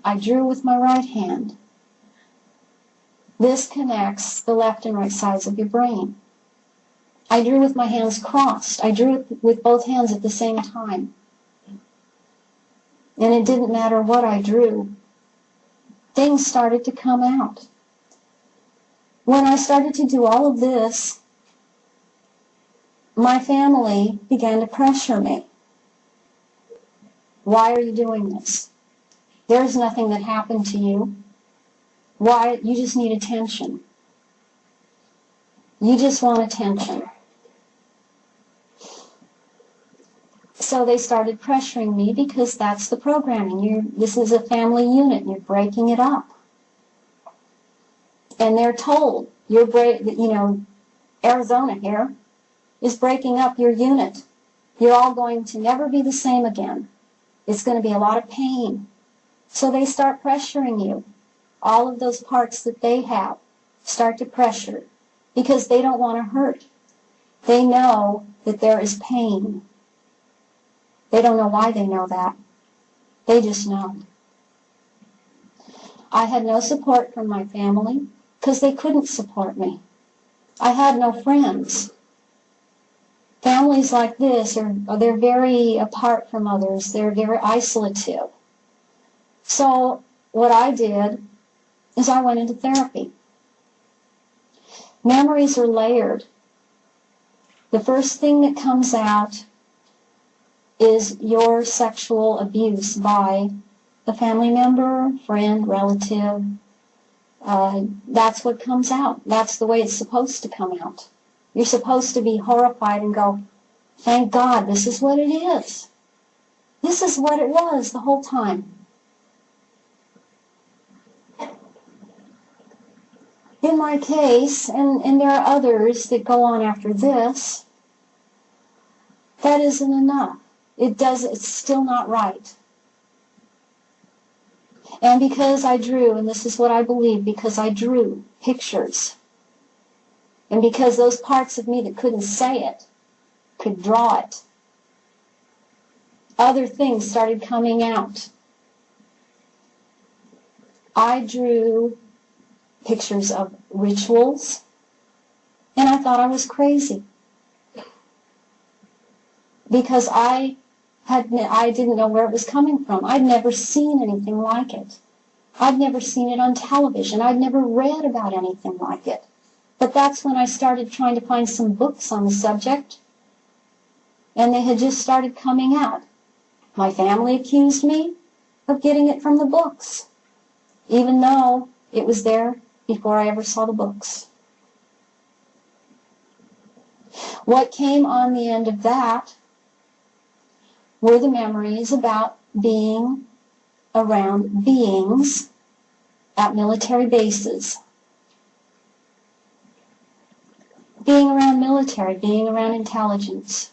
I drew with my right hand. This connects the left and right sides of your brain. I drew with my hands crossed. I drew it with both hands at the same time. And it didn't matter what I drew. Things started to come out. When I started to do all of this, my family began to pressure me. Why are you doing this? There's nothing that happened to you. Why? You just need attention. You just want attention. So they started pressuring me because that's the programming. This is a family unit, and you're breaking it up. And they're told, Arizona here is breaking up your unit. You're all going to never be the same again. It's going to be a lot of pain. So they start pressuring you. All of those parts that they have start to pressure because they don't want to hurt. They know that there is pain. They don't know why they know that. They just know. I had no support from my family because they couldn't support me. I had no friends. Families like this, they're very apart from others. They're very isolative. So what I did is I went into therapy. Memories are layered. The first thing that comes out is your sexual abuse by a family member, friend, relative. That's what comes out. That's the way it's supposed to come out. You're supposed to be horrified and go, thank God, this is what it is. This is what it was the whole time. In my case, and there are others that go on after this, that isn't enough. It's still not right. And because I drew, and this is what I believe, because I drew pictures, and because those parts of me that couldn't say it could draw it, other things started coming out. I drew pictures of rituals, and I thought I was crazy. Because I didn't know where it was coming from. I'd never seen anything like it. I'd never seen it on television. I'd never read about anything like it. But that's when I started trying to find some books on the subject, and they had just started coming out. My family accused me of getting it from the books, even though it was there before I ever saw the books. What came on the end of that were the memories about being around beings at military bases. Being around military, being around intelligence.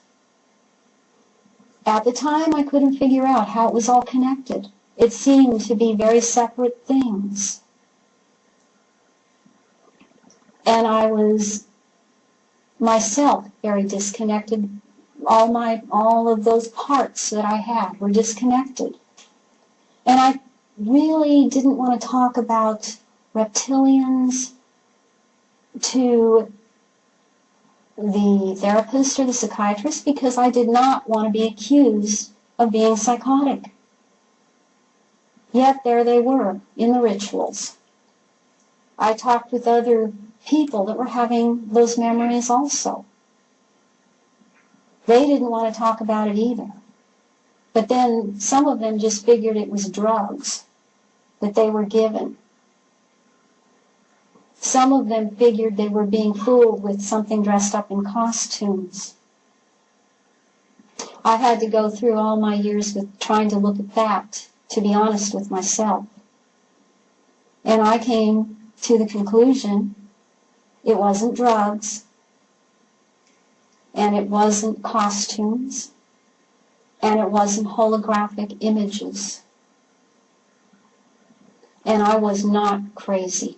At the time, I couldn't figure out how it was all connected. It seemed to be very separate things. And I was myself very disconnected. All of those parts that I had were disconnected. And I really didn't want to talk about reptilians to the therapist or the psychiatrist because I did not want to be accused of being psychotic. Yet there they were in the rituals. I talked with other people that were having those memories also. They didn't want to talk about it either. But then some of them just figured it was drugs that they were given. Some of them figured they were being fooled with something dressed up in costumes. I had to go through all my years with trying to look at that, to be honest with myself. And I came to the conclusion it wasn't drugs, and it wasn't costumes, and it wasn't holographic images. And I was not crazy.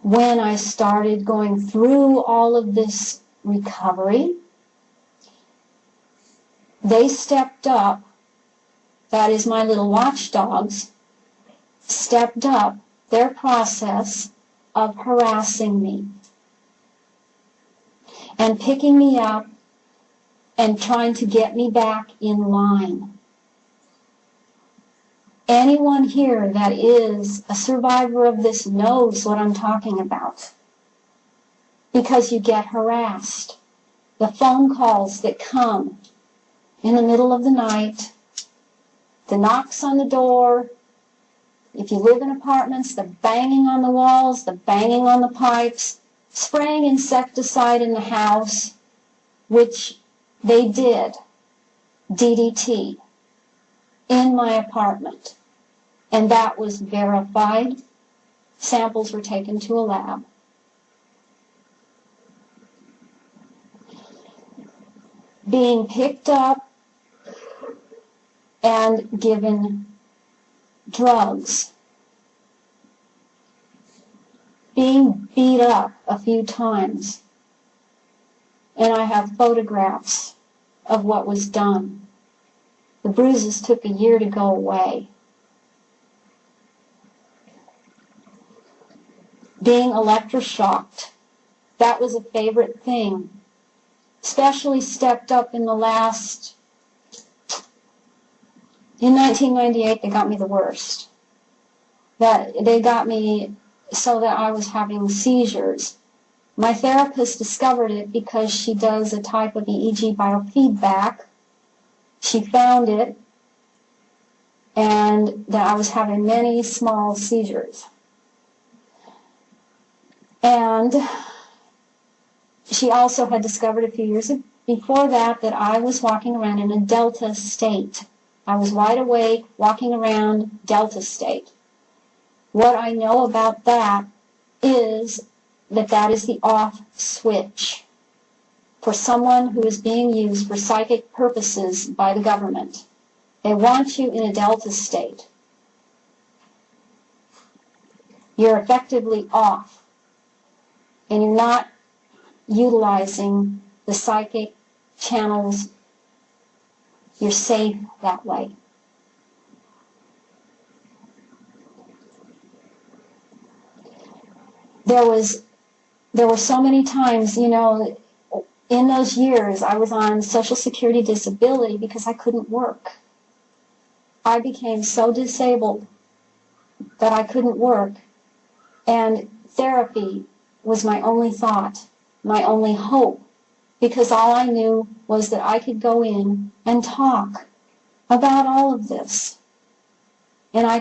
When I started going through all of this recovery, They stepped up, that is my little watchdogs, stepped up their process of harassing me and picking me up and trying to get me back in line. Anyone here that is a survivor of this knows what I'm talking about, because you get harassed. The phone calls that come in the middle of the night, the knocks on the door, if you live in apartments, the banging on the walls, the banging on the pipes, spraying insecticide in the house, which they did, DDT, in my apartment. And that was verified. Samples were taken to a lab. Being picked up and given drugs. Being beat up a few times. And I have photographs of what was done. The bruises took a year to go away. Being electroshocked. That was a favorite thing. Especially stepped up in the last... In 1998, they got me the worst. They got me so that I was having seizures. My therapist discovered it because she does a type of EEG biofeedback. She found it, and that I was having many small seizures. And she also had discovered a few years before that I was walking around in a delta state. I was wide awake, walking around delta state. What I know about that is that is the off switch for someone who is being used for psychic purposes by the government. They want you in a delta state. You're effectively off, and you're not utilizing the psychic channels. You're safe that way. There were so many times, in those years I was on Social Security disability because I couldn't work. I became so disabled that I couldn't work, and therapy was my only thought, my only hope, because all I knew was that I could go in and talk about all of this. And I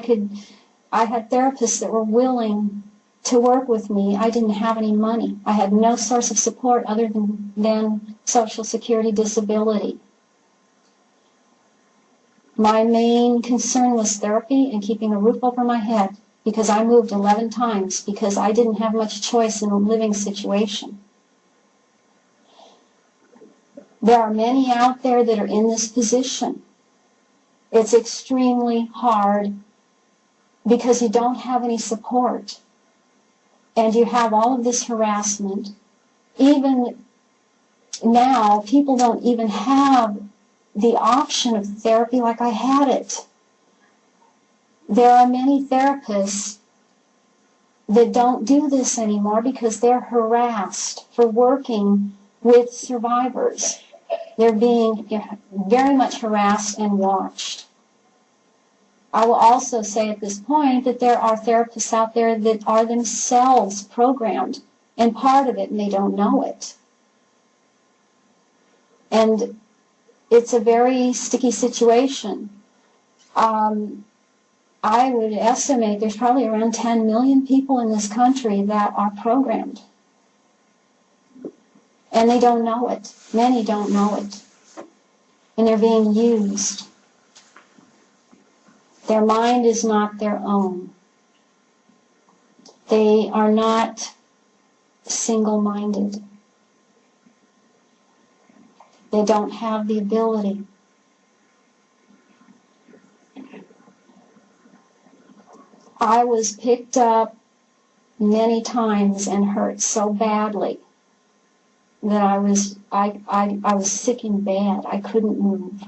had therapists that were willing to work with me. I didn't have any money. I had no source of support other than Social Security disability. My main concern was therapy and keeping a roof over my head, because I moved 11 times because I didn't have much choice in a living situation. There are many out there that are in this position. It's extremely hard because you don't have any support. And you have all of this harassment. Even now, people don't even have the option of therapy like I had it. There are many therapists that don't do this anymore because they're harassed for working with survivors. They're being very much harassed and watched. I will also say at this point that there are therapists out there that are themselves programmed and part of it, and they don't know it. And it's a very sticky situation. I would estimate there's probably around 10 million people in this country that are programmed. And they don't know it. Many don't know it. And they're being used. Their mind is not their own. They are not single-minded. They don't have the ability. I was picked up many times and hurt so badly that I was sick in bed. I couldn't move.